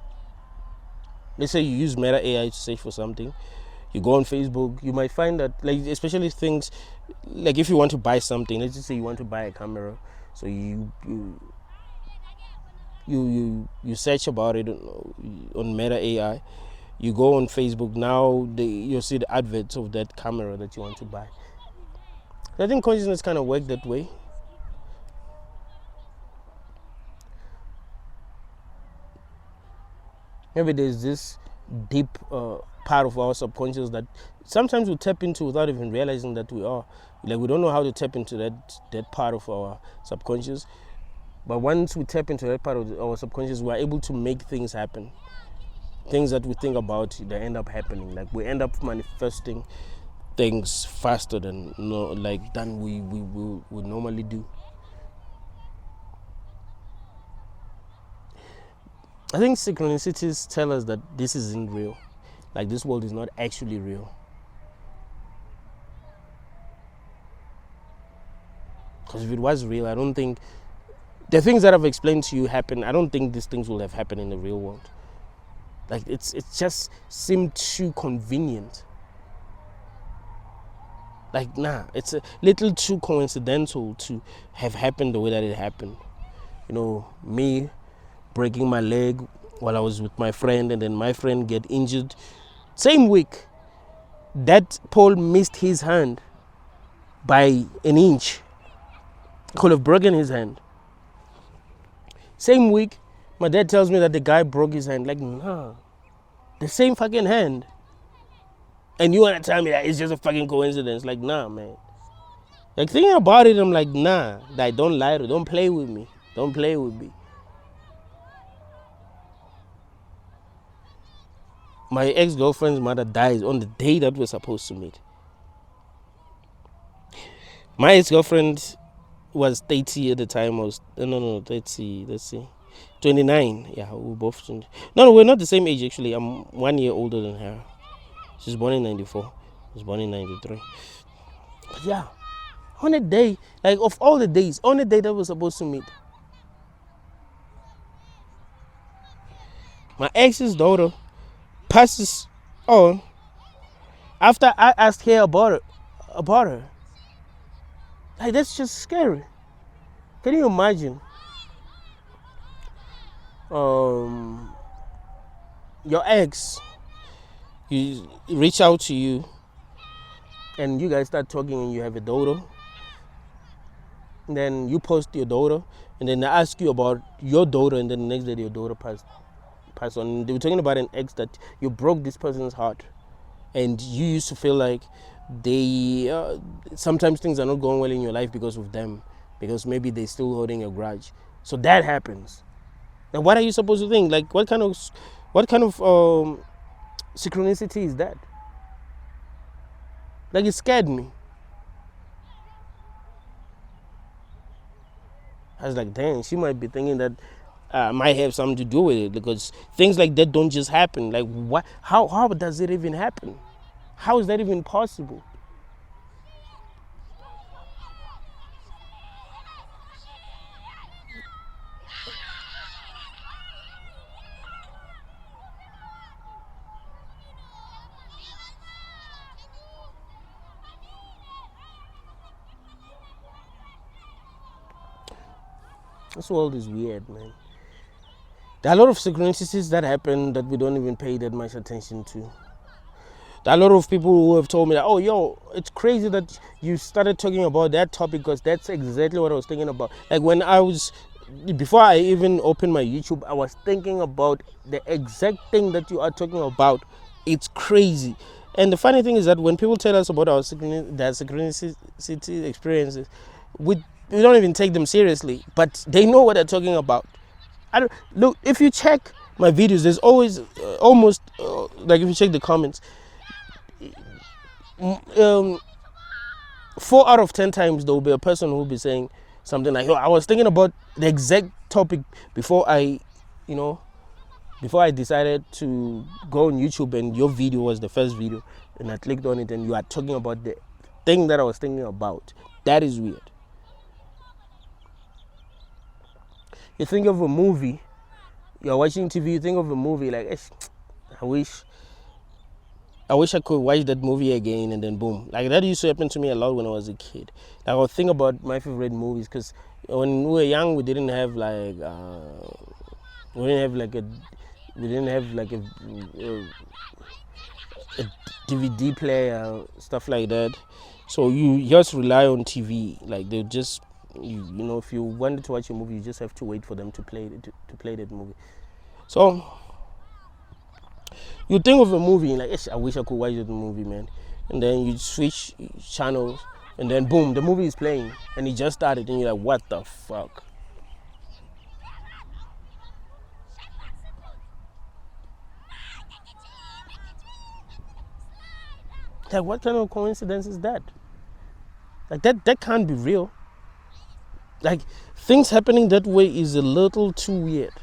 let's say you use Meta AI to search for something, you go on Facebook, you might find that, like, especially things like if you want to buy something, let's just say you want to buy a camera, so you search about it on Meta AI. You go on Facebook, now you'll see the adverts of that camera that you want to buy. I think consciousness kind of works that way. Maybe there's this deep part of our subconscious that sometimes we tap into without even realizing that we are. Like, we don't know how to tap into that part of our subconscious. But once we tap into that part of our subconscious, we are able to make things happen. Things that we think about, they end up happening. Like, we end up manifesting things faster than we would normally do. I think synchronicities tell us that this isn't real. Like, this world is not actually real. Because if it was real, I don't think the things that I've explained to you happen. I don't think these things will have happened in the real world. Like, it just seemed too convenient. Like, nah, it's a little too coincidental to have happened the way that it happened. You know, me breaking my leg while I was with my friend, and then my friend get injured. Same week, that Paul missed his hand by an inch. Could have broken his hand. Same week, my dad tells me that the guy broke his hand. Like, nah, the same fucking hand. And you wanna tell me that it's just a fucking coincidence? Like, nah, man. Like, thinking about it, I'm like, nah, like, don't lie to, don't play with me. Don't play with me. My ex-girlfriend's mother dies on the day that we're supposed to meet. My ex-girlfriend was 30 at the time. I was, no, 30, let's see. 29, yeah, we both. No, we're not the same age actually. I'm 1 year older than her. She's born in 94. I was born in 93. But yeah, on a day, like of all the days, on a day that we're supposed to meet, my ex's daughter passes on after I asked her about her. Like, that's just scary. Can you imagine? Your ex, you reach out to you, and you guys start talking, and you have a daughter. And then you post your daughter, and then they ask you about your daughter, and then the next day your daughter passed on. They were talking about an ex that you broke this person's heart, and you used to feel like they sometimes things are not going well in your life because of them, because maybe they're still holding a grudge. So that happens. And what are you supposed to think? Like, what kind of synchronicity is that? Like, it scared me. I was like, dang, she might be thinking that might have something to do with it, because things like that don't just happen. Like, what? How does it even happen? How is that even possible? This world is weird, man. There are a lot of synchronicities that happen that we don't even pay that much attention to. There are a lot of people who have told me that, oh, yo, it's crazy that you started talking about that topic, because that's exactly what I was thinking about. Like, when before I even opened my YouTube, I was thinking about the exact thing that you are talking about. It's crazy. And the funny thing is that when people tell us about their synchronicity experiences, we don't even take them seriously, but they know what they're talking about. Look, if you check my videos, there's always almost like, if you check the comments, 4 out of 10 times there will be a person who will be saying something like, "Oh, I was thinking about the exact topic before I decided to go on YouTube, and your video was the first video, and I clicked on it, and you are talking about the thing that I was thinking about." That is weird. You think of a movie, you're watching TV, you think of a movie like, I wish I could watch that movie again, and then boom. Like, that used to happen to me a lot when I was a kid. Like, I would think about my favorite movies, because when we were young, we didn't have like a DVD player, stuff like that. So you just rely on TV. Like, they just, if you wanted to watch a movie, you just have to wait for them to play that movie. So you think of a movie like, I wish I could watch that movie, man. And then you switch channels, and then boom, the movie is playing, and it just started, and you're like, what the fuck? Like, what kind of coincidence is that? Like, that can't be real. Like, things happening that way is a little too weird.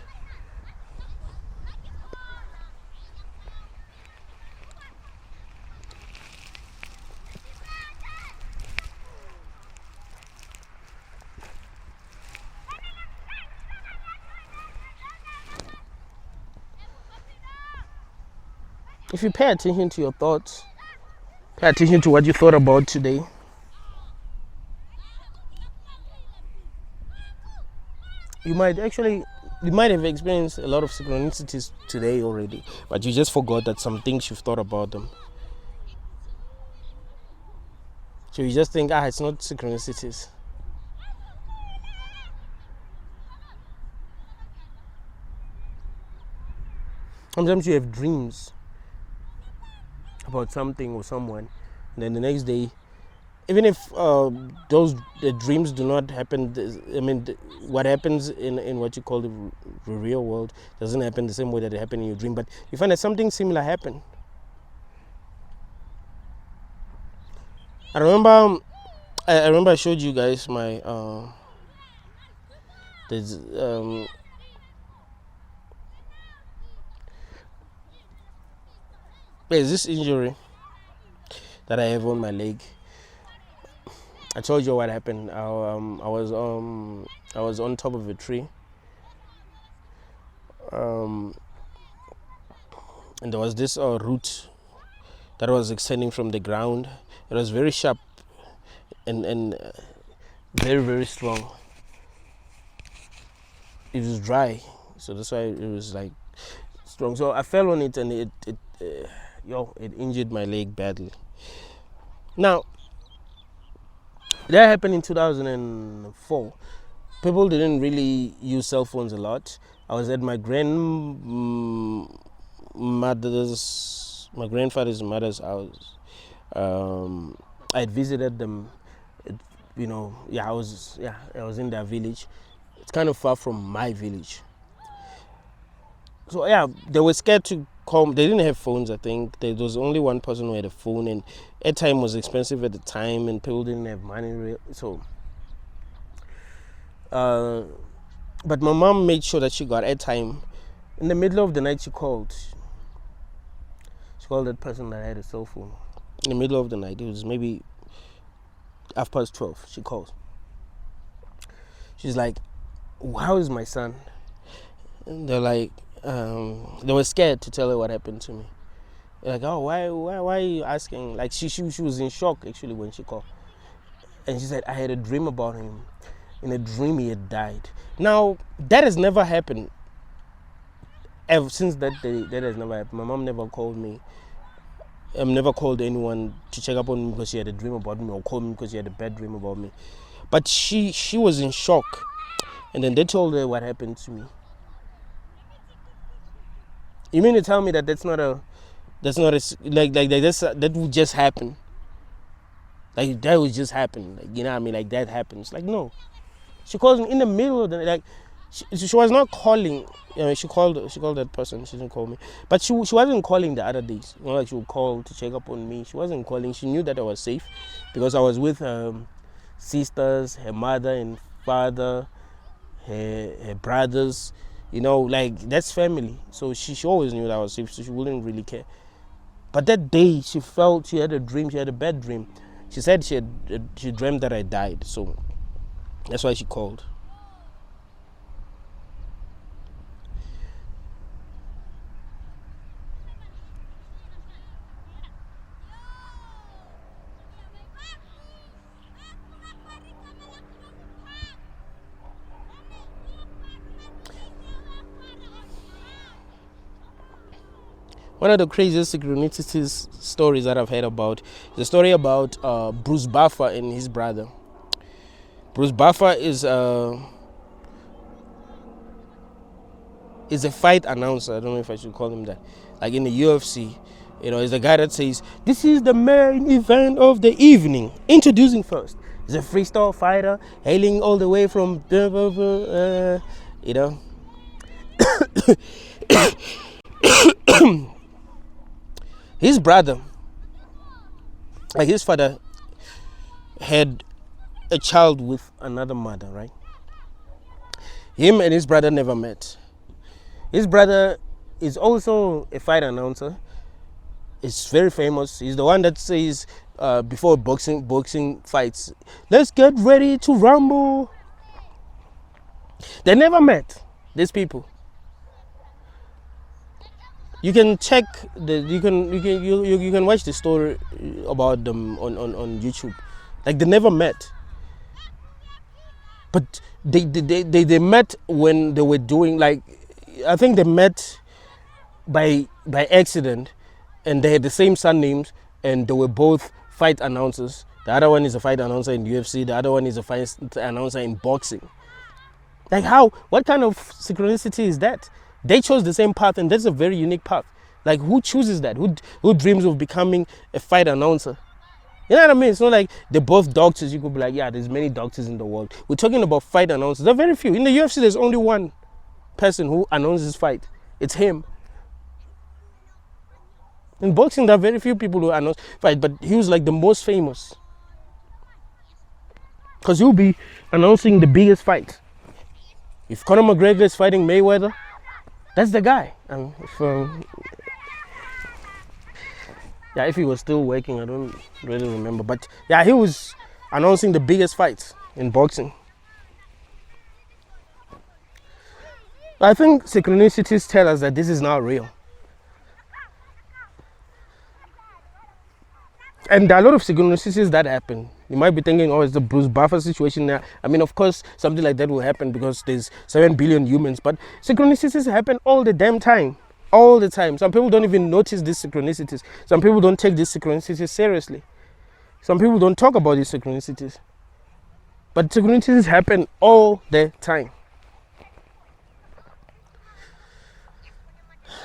If you pay attention to your thoughts, pay attention to what you thought about today, You might have experienced a lot of synchronicities today already, but you just forgot that some things you've thought about them. So you just think, it's not synchronicities. Sometimes you have dreams about something or someone, and then the next day, even if the dreams do not happen, what happens in what you call the real world doesn't happen the same way that it happened in your dream, but you find that something similar happened. I remember I showed you guys my there's this injury that I have on my leg. I told you what happened. I was on top of a tree, and there was this root that was extending from the ground. It was very sharp and very, very strong. It was dry, so that's why it was like strong. So I fell on it, and it injured my leg badly. Now, that happened in 2004. People didn't really use cell phones a lot. I was at my grandfather's mother's house. I had visited them. I was in their village. It's kind of far from my village. So they were scared to come. They didn't have phones. I think there was only one person who had a phone, and airtime was expensive at the time, and people didn't have money. So, but my mom made sure that she got airtime. In the middle of the night, she called. She called that person that had a cell phone. In the middle of the night, it was maybe 12:30. She calls. She's like, "How is my son?" And they're like, they were scared to tell her what happened to me. They're like, "Oh, why are you asking?" Like she was in shock actually when she called, and she said, "I had a dream about him. In a dream, he had died." Now that has never happened. Ever since that day, that has never happened. My mom never called me. Never called anyone to check up on me because she had a dream about me, or called me because she had a bad dream about me. But she was in shock, and then they told her what happened to me. You mean to tell me that that would just happen? Like that would just happen? Like, you know what I mean? Like that happens? Like no. She calls me in the middle of the night. Like she was not calling. She called that person. She didn't call me, but she wasn't calling the other days. Like she would call to check up on me. She wasn't calling. She knew that I was safe because I was with her sisters, her mother and father, her brothers. Like that's family. So she always knew that I was safe. So she wouldn't really care. But that day she felt she had a dream. She had a bad dream. She said she dreamt that I died. So that's why she called. One of the craziest synchronicities stories that I've heard about is the story about Bruce Buffer and his brother. Bruce Buffer is a fight announcer. I don't know if I should call him that. Like in the UFC, he's the guy that says, "This is the main event of the evening." Introducing first, he's a freestyle fighter, hailing all the way from His brother, like his father, had a child with another mother, right? Him and his brother never met. His brother is also a fight announcer. He's very famous. He's the one that says before boxing fights, "Let's get ready to rumble." They never met, these people. You can check you can watch the story about them on YouTube. Like they never met. But They met when they were doing, like, I think they met by accident, and they had the same surnames, and they were both fight announcers. The other one is a fight announcer in UFC, the other one is a fight announcer in boxing. Like, how? What kind of synchronicity is that? They chose the same path, and that's a very unique path. Like, who chooses that? Who dreams of becoming a fight announcer? You know what I mean? It's not like they're both doctors. You could be like, yeah, there's many doctors in the world. We're talking about fight announcers. There are very few. In the UFC, there's only one person who announces fight. It's him. In boxing, there are very few people who announce fight, but he was like the most famous. Because he'll be announcing the biggest fight. If Conor McGregor is fighting Mayweather, that's the guy. If he was still working, I don't really remember. But yeah, he was announcing the biggest fights in boxing. I think synchronicities tell us that this is not real. And there are a lot of synchronicities that happen. You might be thinking, oh, it's the Bruce Buffer situation now. I mean, of course, something like that will happen because there's 7 billion humans. But synchronicities happen all the damn time. All the time. Some people don't even notice these synchronicities. Some people don't take these synchronicities seriously. Some people don't talk about these synchronicities. But synchronicities happen all the time.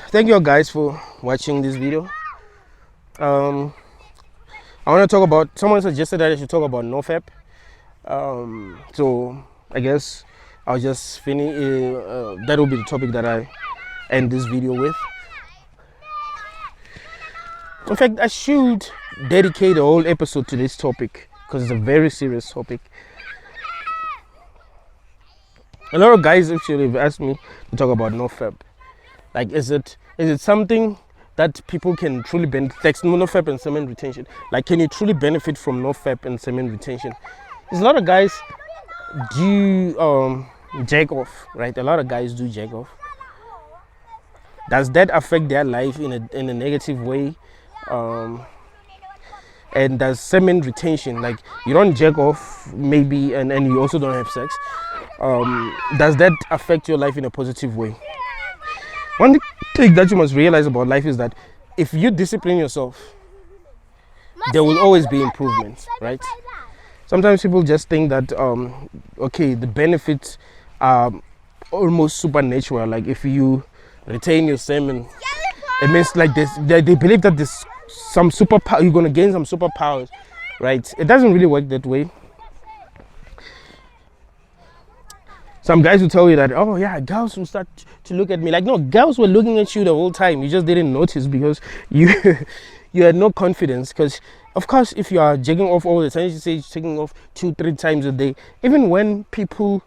Thank you guys for watching this video. I want to talk about, someone suggested that I should talk about nofap. So I guess I'll just finish, that will be the topic that I end this video with. In fact, I should dedicate a whole episode to this topic because it's a very serious topic. A lot of guys actually have asked me to talk about nofap. Like, is it something that people can truly benefit? Like nofap and semen retention. Like, can you truly benefit from nofap and semen retention? There's a lot of guys do jack off, right? A lot of guys do jack off. Does that affect their life in a negative way? And does semen retention, like you don't jack off maybe and you also don't have sex, does that affect your life in a positive way? One thing that you must realize about life is that if you discipline yourself, there will always be improvements, right? Sometimes people just think that okay, the benefits are almost supernatural. Like if you retain your semen, it means like this, they believe that there's some superpower, you're gonna gain some superpowers, right? It doesn't really work that way. Some guys will tell you that, oh yeah, girls will start to look at me. Like, no, girls were looking at you the whole time. You just didn't notice because you had no confidence. Because of course, if you are jacking off all the time, you say you're taking off 2-3 times a day, even when people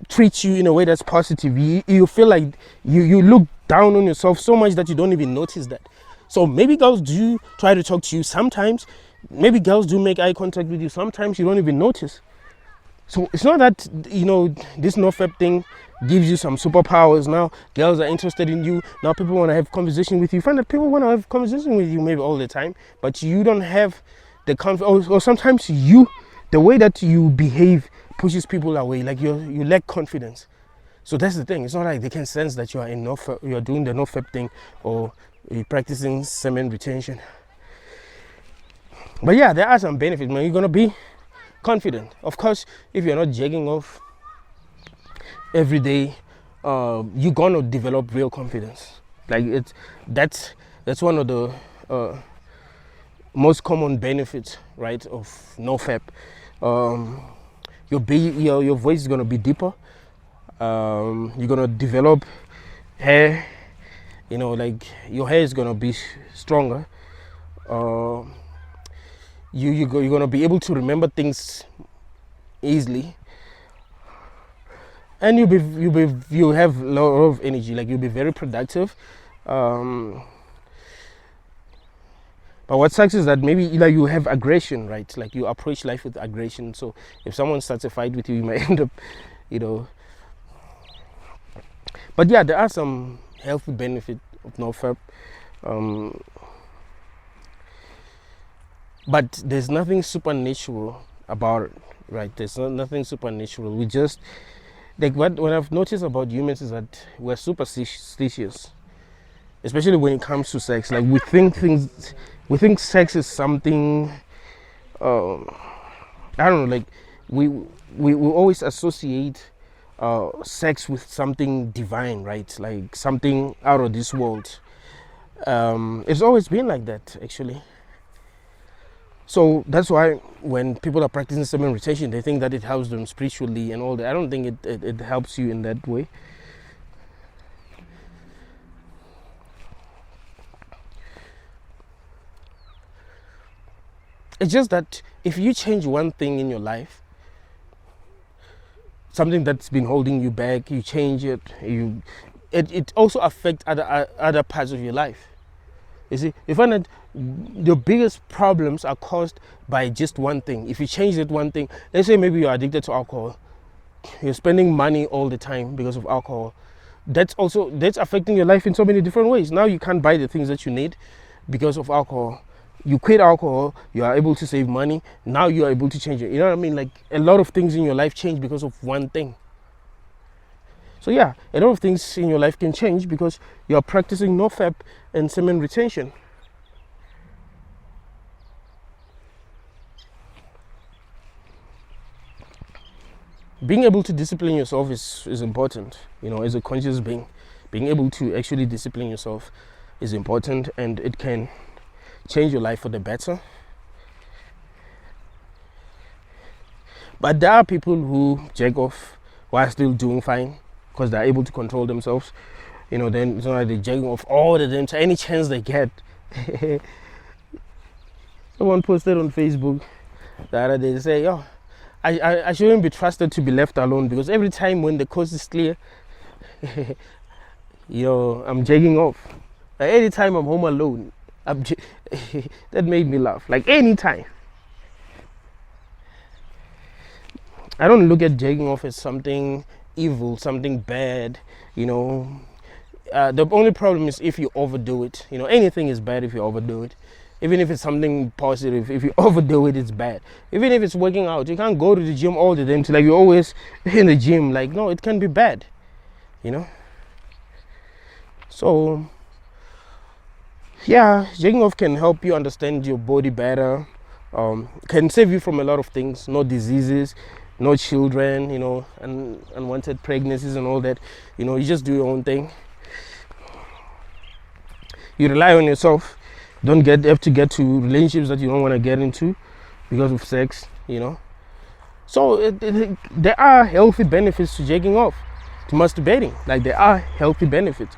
treat you in a way that's positive, you feel like you look down on yourself so much that you don't even notice that. So maybe girls do try to talk to you sometimes. Maybe girls do make eye contact with you. Sometimes you don't even notice. So it's not that, you know, this nofap thing gives you some superpowers. Now girls are interested in you. Now people want to have conversation with you. You find that people want to have conversation with you maybe all the time, but you don't have the confidence, or sometimes the way that you behave pushes people away. Like you lack confidence. So that's the thing. It's not like they can sense that you are you're doing the nofap thing, or you're practicing semen retention. But yeah, there are some benefits, man. You're gonna be confident. Of course, if you're not jacking off every day, you're gonna develop real confidence. Like that's one of the most common benefits, right, of nofap. Your voice is gonna be deeper. You're gonna develop hair. You know, like your hair is gonna be stronger. You're gonna be able to remember things easily, and you'll have a lot of energy. Like you'll be very productive. But what sucks is that maybe like you have aggression, right? Like you approach life with aggression. So if someone starts a fight with you, you might end up, you know. But yeah, there are some healthy benefits of nofap. But there's nothing supernatural about it, right? There's nothing supernatural. We just like what I've noticed about humans is that we're superstitious, especially when it comes to sex. Like we think sex is something. I don't know. Like we always associate sex with something divine, right? Like something out of this world. It's always been like that, actually. So that's why when people are practicing semen retention, they think that it helps them spiritually and all that. I don't think it helps you in that way. It's just that if you change one thing in your life, something that's been holding you back, you change it, it also affects other parts of your life. You see, you find that your biggest problems are caused by just one thing. If you change that one thing, let's say maybe you're addicted to alcohol, you're spending money all the time because of alcohol. That's affecting your life in so many different ways. Now you can't buy the things that you need because of alcohol. You quit alcohol, you are able to save money. Now you are able to change it. You know what I mean? Like a lot of things in your life change because of one thing. So yeah, a lot of things in your life can change because you're practicing nofap and semen retention. Being able to discipline yourself is important. You know, as a conscious being, being able to actually discipline yourself is important, and it can change your life for the better. But there are people who jack off while still doing fine because they're able to control themselves. You know, then it's not like they're jacking off all the time to any chance they get. Someone posted on Facebook the other day, they say, yo, I shouldn't be trusted to be left alone because every time when the coast is clear, I'm jacking off. Like anytime I'm home alone, that made me laugh. Like anytime. I don't look at jacking off as something evil, something bad, the only problem is if you overdo it. Anything is bad if you overdo it. Even if it's something positive, if you overdo it, it's bad. Even if it's working out, you can't go to the gym all the time to you're always in the gym. Like, no, it can be bad, So yeah, jacking off can help you understand your body better, can save you from a lot of things, no diseases, no children, and unwanted pregnancies and all that. You just do your own thing. You rely on yourself. Don't have to get to relationships that you don't want to get into because of sex, So there are healthy benefits to jacking off, to masturbating. Like there are healthy benefits.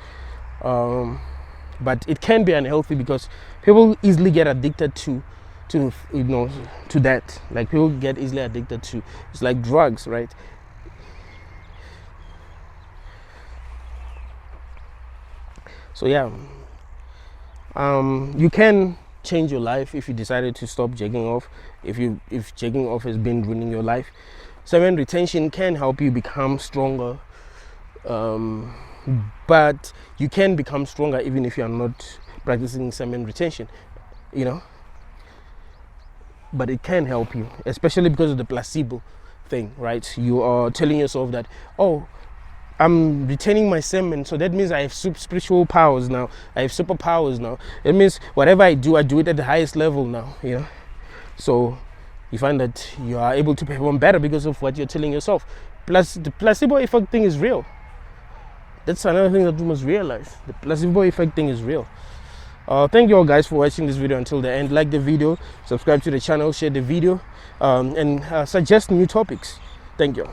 But it can be unhealthy because people easily get addicted to that. Like people get easily addicted to, it's like drugs, right? So yeah, you can change your life if you decided to stop jacking off. If jacking off has been ruining your life, semen retention can help you become stronger. But you can become stronger even if you are not practicing semen retention, But it can help you, especially because of the placebo thing, right? You are telling yourself that, oh, I'm retaining my semen, so that means I have spiritual powers now. I have superpowers now. It means whatever I do it at the highest level now, So you find that you are able to perform better because of what you're telling yourself. Plus, the placebo effect thing is real. That's another thing that you must realize. The placebo effect thing is real. Thank you all guys for watching this video until the end. Like the video, subscribe to the channel, share the video, and suggest new topics. Thank you.